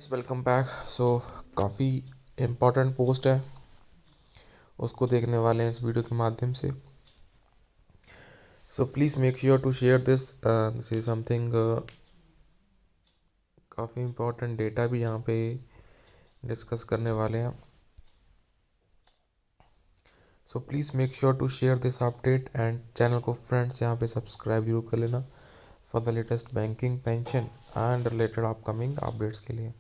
Welcome back. काफ़ी important post है, उसको देखने वाले हैं इस वीडियो के माध्यम से। Please make sure to share this is something काफ़ी इम्पोर्टेंट डेटा भी यहाँ पे डिस्कस करने वाले हैं। Please make sure to share this update and channel को फ्रेंड्स यहाँ पे सब्सक्राइब जरूर कर लेना for the latest banking, pension and related upcoming updates के लिए।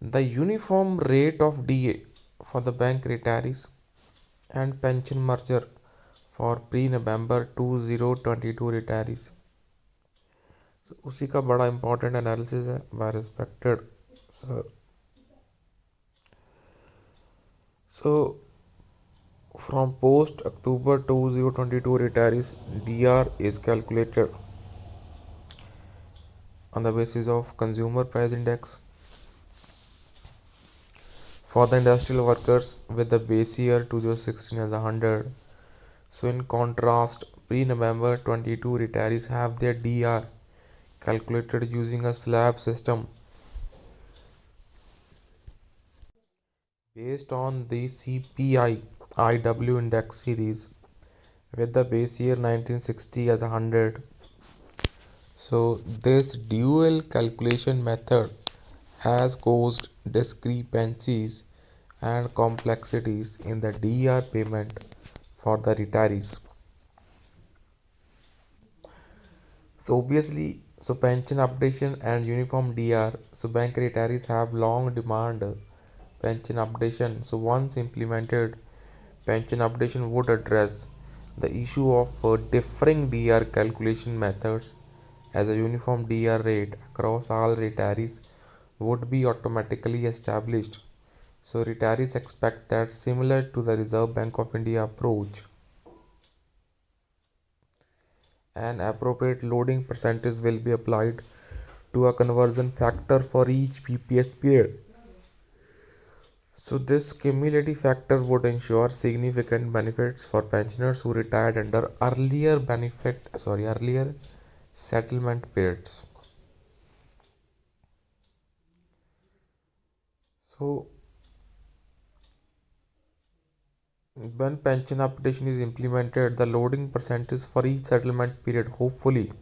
The uniform rate of DA for the bank retirees and pension merger for pre-November 2022 retirees। उसी का बड़ा इंपॉर्टेंट एनालिसिस है by respected sir. So from post October 2022 retirees, DR is calculated on the basis of consumer price index for the industrial workers with the base year 2016 as 100. So in contrast, pre-November 22 retirees have their DR calculated using a slab system based on the CPI IW index series with the base year 1960 as 100. So this dual calculation method has caused discrepancies and complexities in the DR payment for the retirees. Obviously, pension updation and uniform DR. Bank retirees have long demand pension updation. Once implemented, pension updation would address the issue of differing DR calculation methods, as a uniform DR rate across all retirees would be automatically established. Retirees expect that, similar to the Reserve Bank of India approach, an appropriate loading percentage will be applied to a conversion factor for each BPS period. This cumulative factor would ensure significant benefits for pensioners who retired under earlier settlement periods. When pension updation is implemented, the loading percentage for each settlement period, hopefully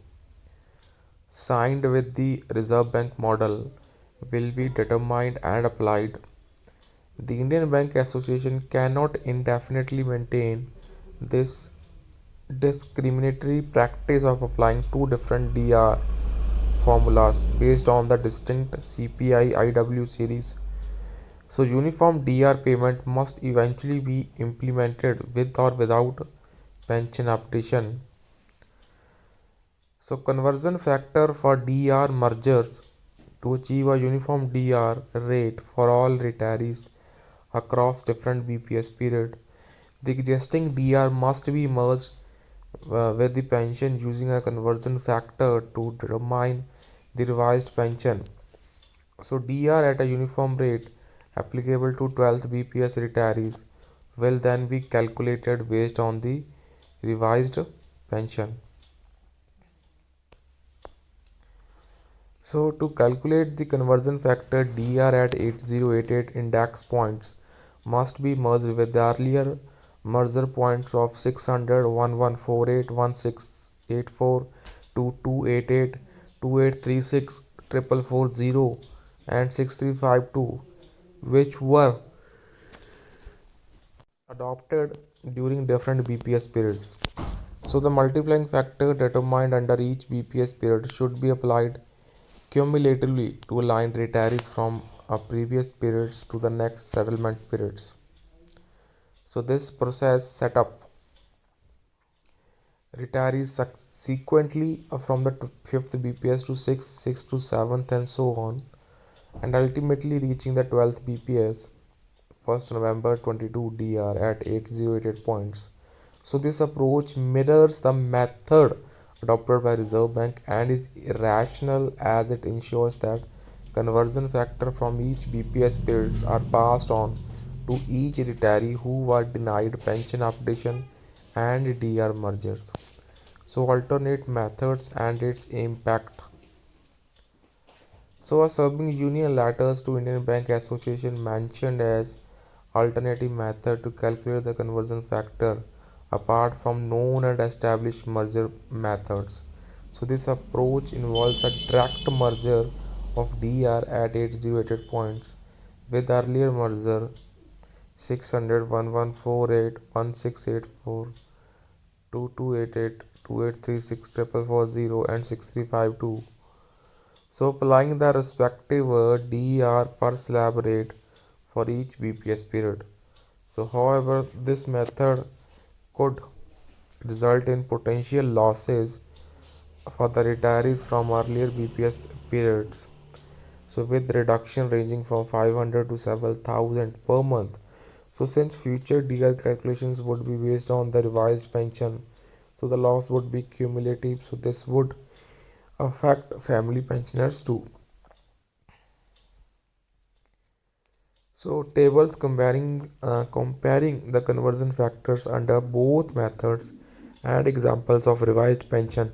signed with the Reserve Bank model, will be determined and applied. The Indian Bank Association cannot indefinitely maintain this discriminatory practice of applying two different DR formulas based on the distinct CPI IW series. Uniform DR payment must eventually be implemented with or without pension updation. Conversion factor for DR mergers to achieve a uniform DR rate for all retirees across different BPS period. The existing DR must be merged with the pension using a conversion factor to determine the revised pension. DR at a uniform rate applicable to 12th BPS retirees will then be calculated based on the revised pension. To calculate the conversion factor, DR at 8088 index points must be merged with the earlier merger points of 600, 1148, 1684, 2288, 2836, 4440 and 6352, which were adopted during different BPS periods. The multiplying factor determined under each BPS period should be applied cumulatively to align retirees from a previous periods to the next settlement periods. This process set up retirees subsequently from the 5th BPS to 6th, 6th to 7th and so on, and ultimately reaching the 12th BPS 1st November 22 DR at 8088 points. This approach mirrors the method adopted by Reserve Bank and is rational, as it ensures that conversion factor from each BPS periods are passed on to each retiree who were denied pension updation and DR mergers. Alternate methods and its impact. So a serving union letters to Indian Bank Association mentioned as alternative method to calculate the conversion factor apart from known and established merger methods. So this approach involves a direct merger of DR at 8088 points with earlier merger 600 1148 1684 2288 2836 4440 and 6352. So applying the respective DER per slab rate for each BPS period. So however, this method could result in potential losses for the retirees from earlier BPS periods. So with reduction ranging from 500 to several thousand per month. So since future DER calculations would be based on the revised pension, so the loss would be cumulative. So this would affect family pensioners too. So tables comparing the conversion factors under both methods and examples of revised pension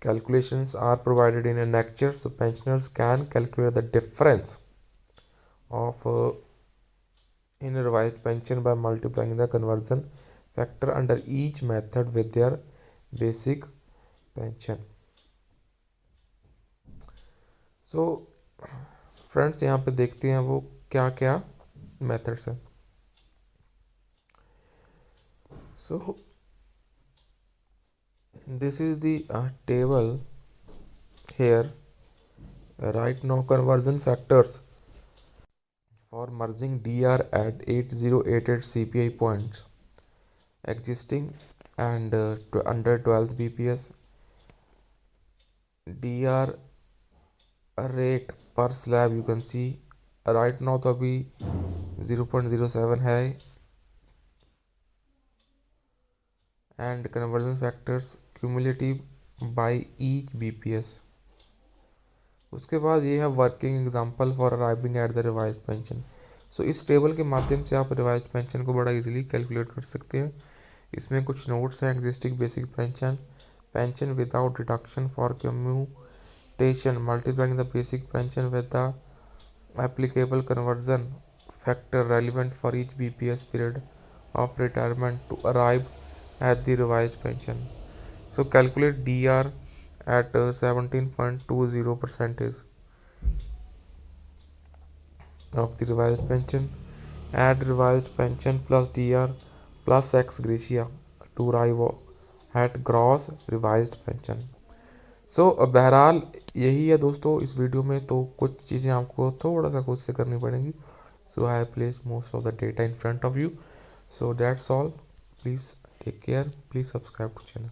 calculations are provided in annexure, so pensioners can calculate the difference of in a revised pension by multiplying the conversion factor under each method with their basic pension. So friends यहाँ पे देखते हैं वो क्या क्या methods हैं. So this is the table here. Right now conversion factors for merging DR at 8088 CPI points existing and under 12th BPS. DR rate per slab you can see right now तो अभी 0.07 है and conversion factors cumulative by each BPS. उसके बाद ये है working example for arriving at the revised pension. So इस table के माध्यम से आप रिवाइज्ड पेंशन को बड़ा इजीली कैलकुलेट कर सकते हैं. इसमें कुछ नोट्स हैं. Existing basic pension, pension without deduction for commutation, multiplying the basic pension with the applicable conversion factor relevant for each BPS period of retirement to arrive at the revised pension. So calculate DR at 17.20% of the revised pension. Add revised pension plus DR plus ex gratia to arrive at gross revised pension. सो बहरहाल यही है दोस्तों इस video में. तो कुछ चीज़ें आपको थोड़ा सा खुद से करनी पड़ेंगी. So I place most of the data in front of you. So that's all. Please take care. Please subscribe to channel.